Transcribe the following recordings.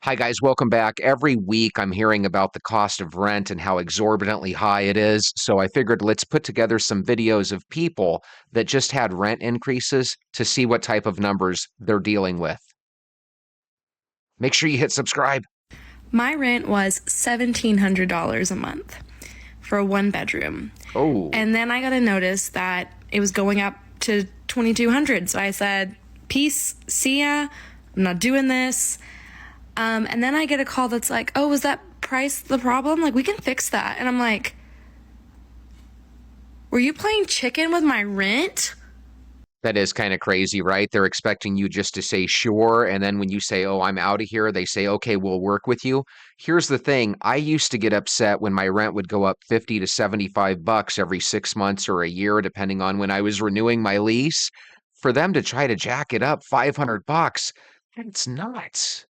Hi, guys. Welcome back. Every week I'm hearing about the cost of rent and how exorbitantly high it is. So I figured let's put together some videos of people that just had rent increases to see what type of numbers they're dealing with. Make sure you hit subscribe. My rent was $1,700 a month for a one bedroom. Oh, And then I got a notice that it was going up to $2,200. So I said, peace, see ya. I'm not doing this. And then I get a call that's like, oh, was that price the problem? Like, we can fix that. And I'm like, were you playing chicken with my rent? that is kind of crazy, right? They're expecting you just to say sure. And then when you say, oh, I'm out of here, they say, okay, we'll work with you. Here's the thing. I used to get upset when my rent would go up 50 to 75 bucks every 6 months or a year, depending on when I was renewing my lease. For them to try to jack it up 500 bucks, it's nuts.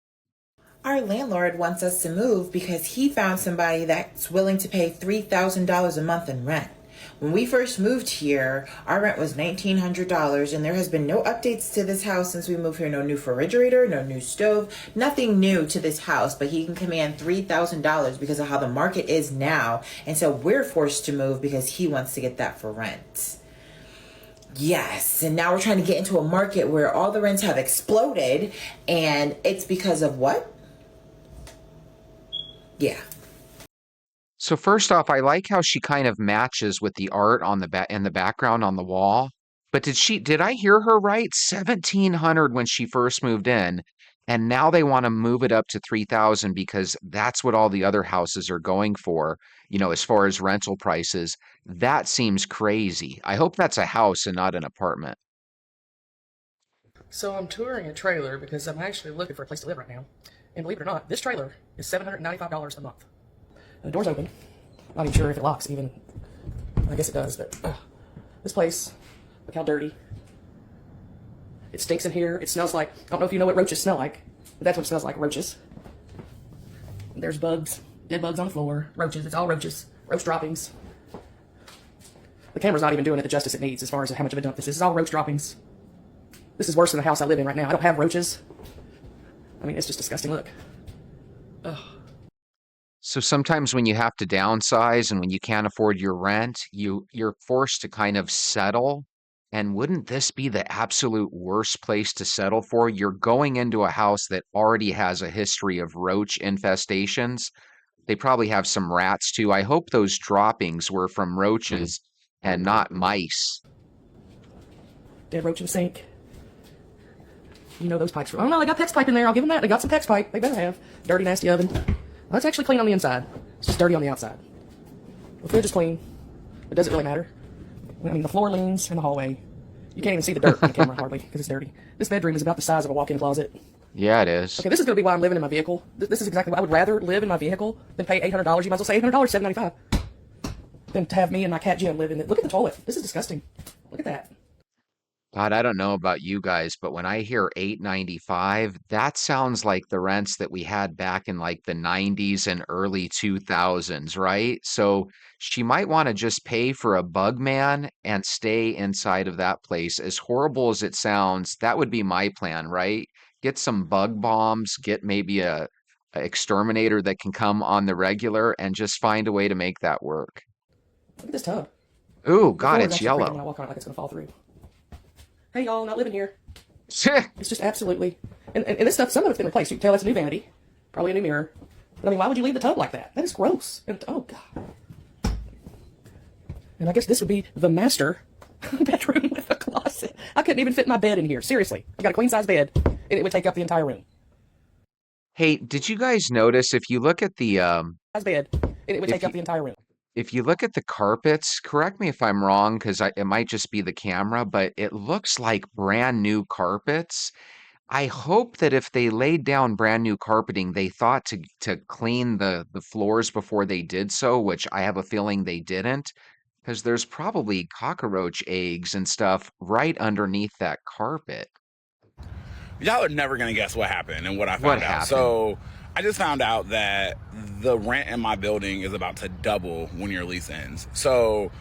Our landlord wants us to move because he found somebody that's willing to pay $3,000 a month in rent. When we first moved here, our rent was $1,900, and there has been no updates to this house since we moved here. No new refrigerator, no new stove, nothing new to this house, but he can command $3,000 because of how the market is now. And so we're forced to move because he wants to get that for rent. Yes, and now we're trying to get into a market where all the rents have exploded, and it's because of what? Yeah. So first off, I like how she kind of matches with the art on the in the background on the wall. But did I hear her right? 1,700 when she first moved in, and now they want to move it up to 3,000 because that's what all the other houses are going for, as far as rental prices. That seems crazy. I hope that's a house and not an apartment. So I'm touring a trailer because I'm actually looking for a place to live right now. And believe it or not, this trailer is $795 a month. The door's open. Not even sure if it locks even. I guess it does, but this place, look how dirty. It stinks in here. It smells like, I don't know if you know what roaches smell like, but that's what it smells like, roaches. There's bugs, dead bugs on the floor, roaches, it's all roaches, roach droppings. The camera's not even doing it the justice it needs as far as how much of a dump this is. This is all roach droppings. This is worse than the house I live in right now. I don't have roaches. I mean, it's just disgusting. Look. Ugh. So sometimes when you have to downsize and when you can't afford your rent, you're forced to kind of settle. And wouldn't this be the absolute worst place to settle for? You're going into a house that already has a history of roach infestations. They probably have some rats too. I hope those droppings were from roaches and not mice. Dead roach in the sink. You know those pipes. Oh no, they got PEX pipe in there. I'll give them that. They got some PEX pipe. They better have. Dirty, nasty oven. Well, it's actually clean on the inside. It's just dirty on the outside. The fridge is clean. It doesn't really matter. I mean, the floor leans in the hallway. You can't even see the dirt on the camera hardly because it's dirty. This bedroom is about the size of a walk-in closet. Yeah, it is. Okay, this is going to be why I'm living in my vehicle. This is exactly why I would rather live in my vehicle than pay $800. You might as well say $800, $795, than to have me and my cat Jim live in it. Look at the toilet. This is disgusting. Look at that. God, I don't know about you guys, but when I hear 895, that sounds like the rents that we had back in like the 90s and early 2000s, right? So she might want to just pay for a bug man and stay inside of that place. As horrible as it sounds, that would be my plan, right? Get some bug bombs, get maybe a exterminator that can come on the regular and just find a way to make that work. Look at this tub. Ooh, The God, floor is it's actually creaking when yellow. I walk on it like it's going to fall through. Hey, y'all, not living here. It's just absolutely... And this stuff, some of it's been replaced. You can tell that's a new vanity. Probably a new mirror. But I mean, why would you leave the tub like that? That is gross. And, oh, God. And I guess this would be the master bedroom with a closet. I couldn't even fit my bed in here. Seriously. I got a queen-size bed, and it would take up the entire room. Hey, did you guys notice if you look at the Size bed, and it would if take you up the entire room. if you look at the carpets, correct me if I'm wrong, because it might just be the camera, but it looks like brand new carpets. I hope that if they laid down brand new carpeting, they thought to clean the floors before they did so, which I have a feeling they didn't, because there's probably cockroach eggs and stuff right underneath that carpet. Y'all are never gonna guess what happened and what I What found out. happened? So I just found out that the rent in my building is about to double when your lease ends. So,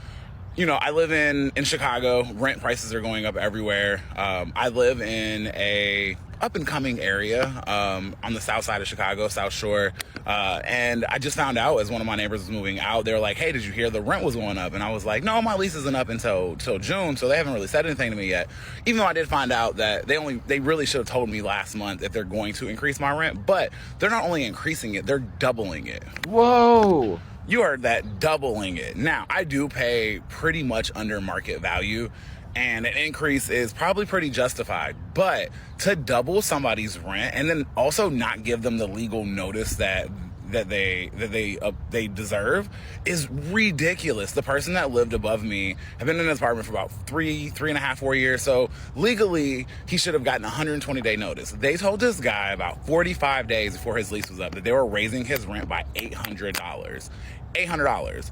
I live in Chicago. Rent prices are going up everywhere. I live in a up and coming area on the south side of Chicago, South Shore. And I just found out as one of my neighbors was moving out, they were like, hey, did you hear the rent was going up? And I was like, no, my lease isn't up until June, so they haven't really said anything to me yet. Even though I did find out that they really should have told me last month if they're going to increase my rent, but they're not only increasing it, they're doubling it. Whoa. You heard that, doubling it. Now, I do pay pretty much under market value, and an increase is probably pretty justified. But to double somebody's rent and then also not give them the legal notice that they deserve is ridiculous. The person that lived above me had been in this apartment for about three and a half, 4 years. So legally, he should have gotten a 120-day notice. They told this guy about 45 days before his lease was up that they were raising his rent by $800. $800.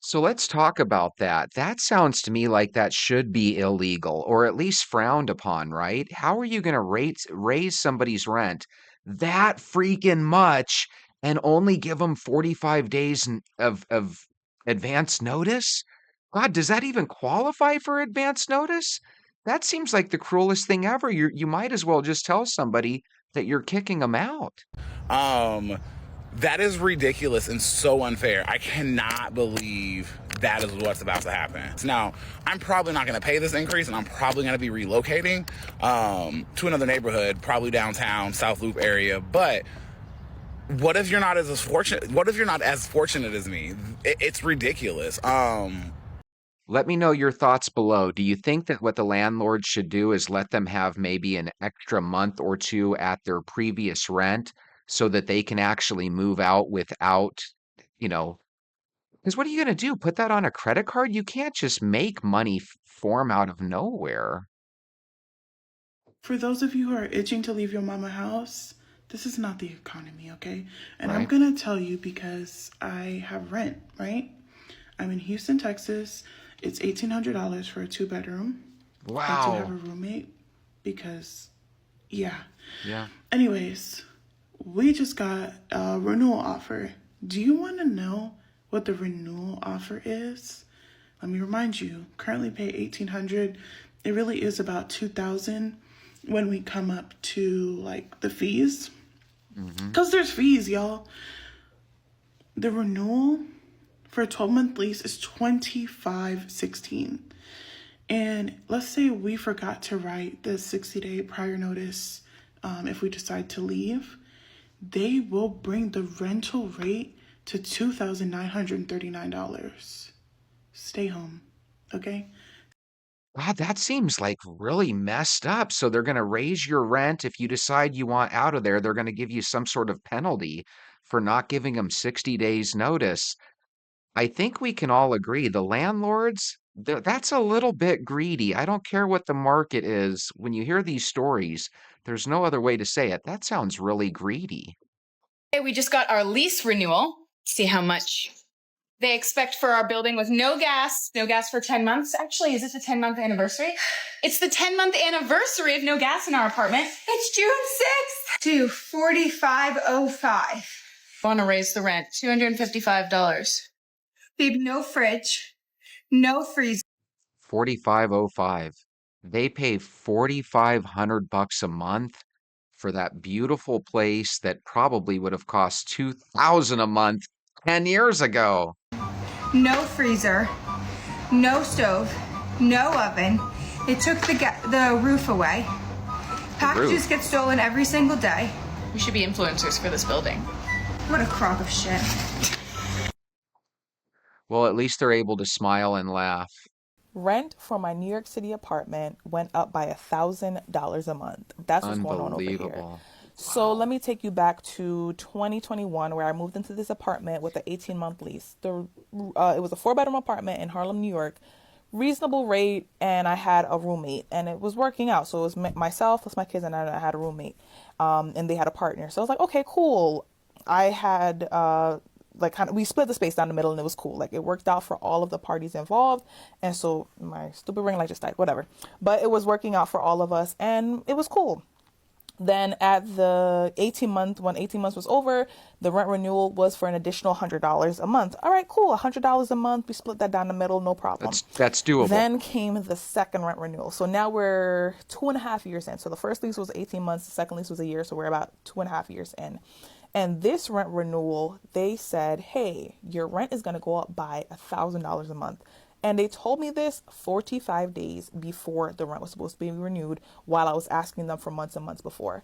So let's talk about that. That sounds to me like that should be illegal or at least frowned upon, right? How are you going to raise somebody's rent that freaking much and only give them 45 days of advance notice? God, does that even qualify for advance notice? That seems like the cruelest thing ever. You might as well just tell somebody that you're kicking them out. That is ridiculous and so unfair. I cannot believe that is what's about to happen. Now, I'm probably not going to pay this increase, and I'm probably going to be relocating to another neighborhood, probably downtown, South Loop area. But what if you're not as fortunate? What if you're not as fortunate as me? It's ridiculous. Let me know your thoughts below. Do you think that what the landlord should do is let them have maybe an extra month or two at their previous rent so that they can actually move out without, you know, because what are you going to do? Put that on a credit card? You can't just make money form out of nowhere. For those of you who are itching to leave your mama house, this is not the economy, okay? And I'm Right. gonna tell you because I have rent, right? I'm in Houston, Texas. It's $1,800 for a 2-bedroom. I do have a Wow. roommate because, yeah. Yeah. Anyways, we just got a renewal offer. Do you want to know what the renewal offer is? Let me remind you, currently pay $1,800. It really is about $2,000 when we come up to like the fees. Because there's fees, y'all. The renewal for a 12-month lease is $25.16. And let's say we forgot to write the 60-day prior notice if we decide to leave. They will bring the rental rate to $2,939. Stay home, okay? God, that seems like really messed up. So they're going to raise your rent. If you decide you want out of there, they're going to give you some sort of penalty for not giving them 60 days notice. I think we can all agree the landlords, that's a little bit greedy. I don't care what the market is. When you hear these stories, there's no other way to say it. That sounds really greedy. Okay, we just got our lease renewal. See how much they expect for our building with no gas for 10 months. Actually, is this a 10-month anniversary? It's the 10-month anniversary of no gas in our apartment. It's June 6th to 4505. Want to raise the rent, $255. Babe, no fridge, no freezer. 4505. They pay 4,500 bucks a month for that beautiful place that probably would have cost 2,000 a month 10 years ago. No freezer, no stove, no oven. It took the roof away. Packages get stolen every single day. We should be influencers for this building. What a crock of shit. Well, at least they're able to smile and laugh. Rent for my New York City apartment went up by $1,000 a month. That's what's going on over here. Unbelievable. So let me take you back to 2021, where I moved into this apartment with an 18-month lease. It was a 4-bedroom apartment in Harlem, New York. Reasonable rate, and I had a roommate, and it was working out. So it was myself plus my kids, and I had a roommate, and they had a partner. So I was like, okay, cool. I had we split the space down the middle, and it was cool. Like, it worked out for all of the parties involved. And so my stupid ring light just died, whatever. But it was working out for all of us, and it was cool. Then at the 18 month, when 18 months was over, the rent renewal was for an additional $100 a month. All right, cool. $100 a month. We split that down the middle, no problem. That's doable. Then came the second rent renewal. So now we're 2.5 years in. So the first lease was 18 months. The second lease was a year. So we're about 2.5 years in. And this rent renewal, they said, hey, your rent is going to go up by $1,000 a month. And they told me this 45 days before the rent was supposed to be renewed, while I was asking them for months and months before.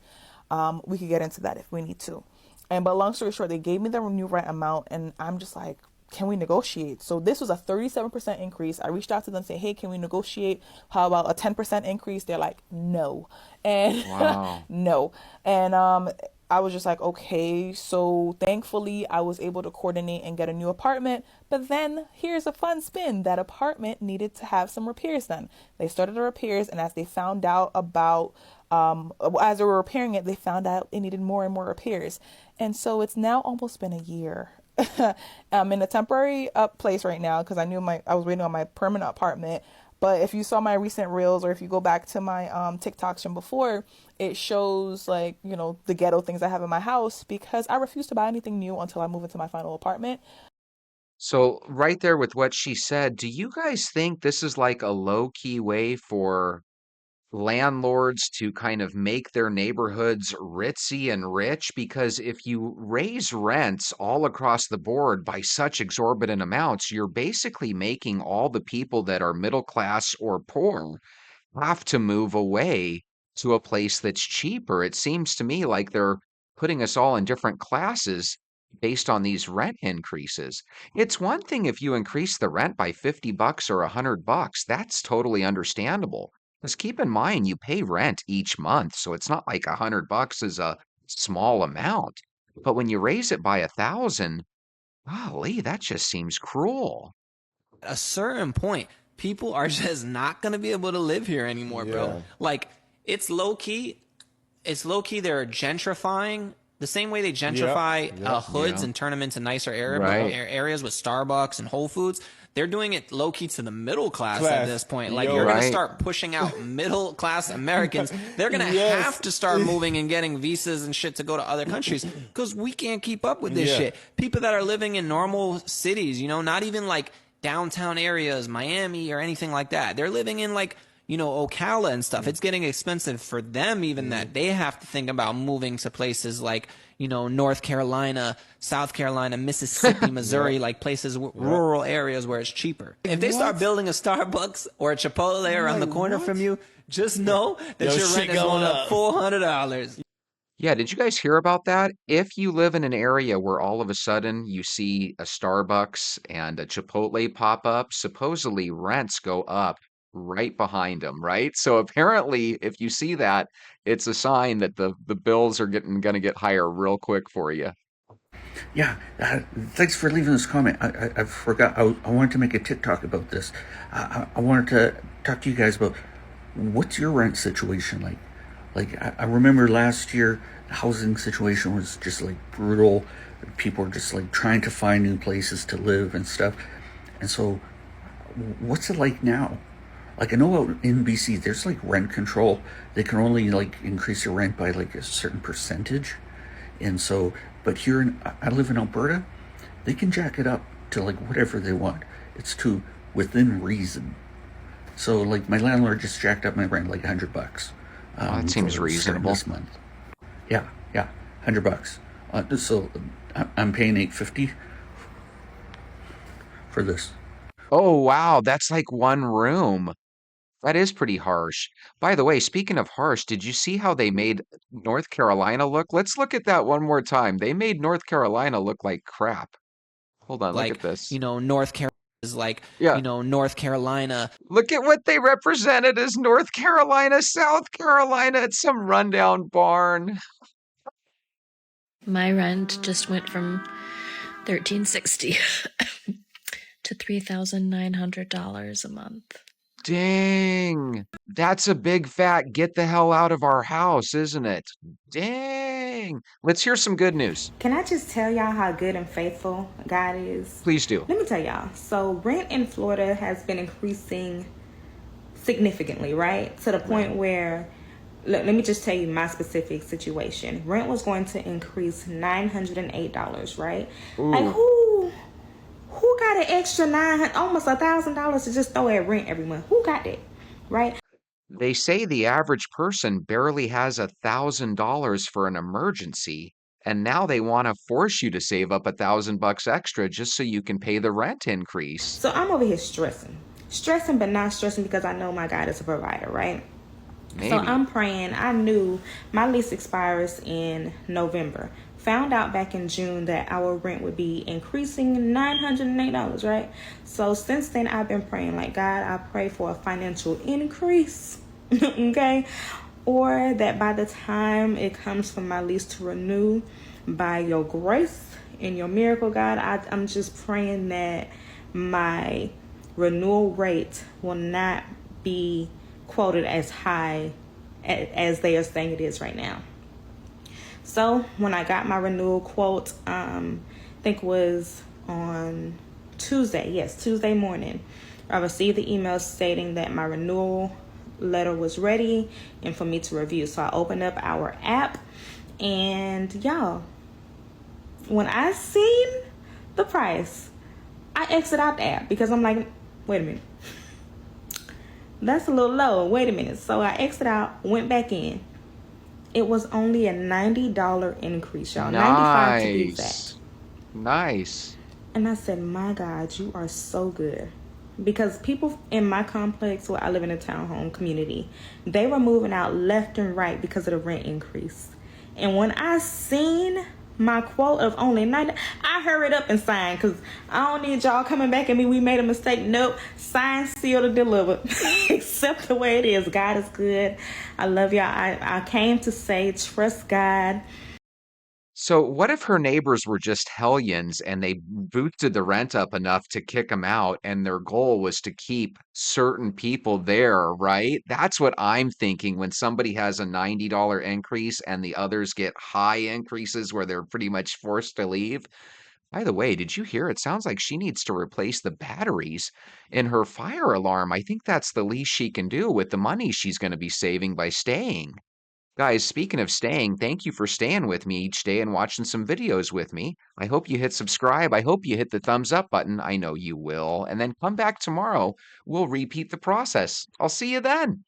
We could get into that if we need to. But long story short, they gave me the new rent amount, and I'm just like, can we negotiate? So this was a 37% increase. I reached out to them and say, hey, can we negotiate? How about a 10% increase? They're like, no. And Wow. no. And I was just like, okay. So thankfully I was able to coordinate and get a new apartment. But then here's a fun spin. That apartment needed to have some repairs done. They started the repairs, and as they found out about, as they were repairing it, they found out it needed more and more repairs. And so it's now almost been a year. I'm in a temporary place right now because I was waiting on my permanent apartment. But if you saw my recent reels, or if you go back to my TikToks from before, it shows, like, you know, the ghetto things I have in my house, because I refuse to buy anything new until I move into my final apartment. So right there with what she said, do you guys think this is like a low-key way for landlords to kind of make their neighborhoods ritzy and rich? Because if you raise rents all across the board by such exorbitant amounts, you're basically making all the people that are middle class or poor have to move away to a place that's cheaper. It seems to me like they're putting us all in different classes based on these rent increases. It's one thing if you increase the rent by 50 bucks or 100 bucks, that's totally understandable. Because keep in mind, you pay rent each month, so it's not like 100 bucks is a small amount. But when you raise it by 1,000, golly, that just seems cruel. A certain point, people are just not gonna be able to live here anymore, bro. Like, it's low key. It's low key. They're gentrifying the same way they gentrify hoods Yeah. and turn them into nicer Right. areas with Starbucks and Whole Foods. They're doing it low key to the middle class at this point. Like, you're gonna Right. start pushing out middle class Americans. They're gonna have to start moving and getting visas and shit to go to other countries because we can't keep up with this shit. People that are living in normal cities, you know, not even like downtown areas, Miami or anything like that. They're living in, like, you know, Ocala and stuff. It's getting expensive for them, even that they have to think about moving to places like, you know, North Carolina, South Carolina, Mississippi, Missouri, like places, rural areas where it's cheaper. If they start building a Starbucks or a Chipotle around the corner from you, just know that your rent is going up $400. Yeah, did you guys hear about that? If you live in an area where all of a sudden you see a Starbucks and a Chipotle pop up, supposedly rents go up right behind them, right? So apparently, if you see that, it's a sign that the bills are gonna get higher real quick for you. Yeah, thanks for leaving this comment. I forgot. I wanted to make a TikTok about this. I wanted to talk to you guys about what's your rent situation like. Like, I remember last year, the housing situation was just like brutal. People were just like trying to find new places to live and stuff. And so, what's it like now? Like, I know out in BC, there's like rent control. They can only like increase your rent by like a certain percentage. And so, but here I live in Alberta, they can jack it up to like whatever they want. It's to within reason. So, like, my landlord just jacked up my rent like $100. That seems for starting reasonable. this month. Yeah, $100. So I'm paying $850 for this. Oh, wow, that's like one room. That is pretty harsh. By the way, speaking of harsh, did you see how they made North Carolina look? Let's look at that one more time. They made North Carolina look like crap. Hold on, look Like, at this. you know, North Carolina is like, Yeah, you know, North Carolina. look at what they represented as North Carolina, South Carolina. It's some rundown barn. My rent just went from $1,360 to $3,900 a month. Dang. That's a big fat get the hell out of our house, isn't it? Dang. Let's hear some good news. Can I just tell y'all how good and faithful God is? Please do. Let me tell y'all. So rent in Florida has been increasing significantly, right? To the point where let me just tell you my specific situation. Rent was going to increase $908, right? Like Ooh. who got an extra almost $1,000 to just throw at rent every month? Who got that, right? They say the average person barely has $1,000 for an emergency, and now they want to force you to save up $1,000 extra just so you can pay the rent increase. So I'm over here stressing, but not stressing because I know my God is a provider, right? So Maybe. I'm praying. I knew my lease expires in November. Found out back in June that our rent would be increasing $908, right? So since then, I've been praying, like, God, I pray for a financial increase, okay? Or that by the time it comes for my lease to renew, by your grace and your miracle, God, I'm just praying that my renewal rate will not be quoted as high as they are saying it is right now. So when I got my renewal quote, I think it was on Tuesday. Yes, Tuesday morning. I received the email stating that my renewal letter was ready and for me to review. So I opened up our app, and y'all, when I seen the price, I exited out the app because I'm like, wait a minute. That's a little low. Wait a minute. So I exited out, went back in. It was only a $90 increase, y'all. 95 to be exact. Nice. Nice. And I said, my God, you are so good. Because people in my complex, where I live in a townhome community, they were moving out left and right because of the rent increase. And when I seen my quote of only 90, I hurried up and signed because I don't need y'all coming back at me. We made a mistake. Nope. Sign, sealed, and delivered. Accept the way it is. God is good. I love y'all. I came to say, trust God. So what if her neighbors were just hellions and they boosted the rent up enough to kick them out and their goal was to keep certain people there, right? That's what I'm thinking when somebody has a $90 increase and the others get high increases where they're pretty much forced to leave. By the way, did you hear? It sounds like she needs to replace the batteries in her fire alarm. I think that's the least she can do with the money she's going to be saving by staying. Guys, speaking of staying, thank you for staying with me each day and watching some videos with me. I hope you hit subscribe. I hope you hit the thumbs up button. I know you will. And then come back tomorrow. We'll repeat the process. I'll see you then.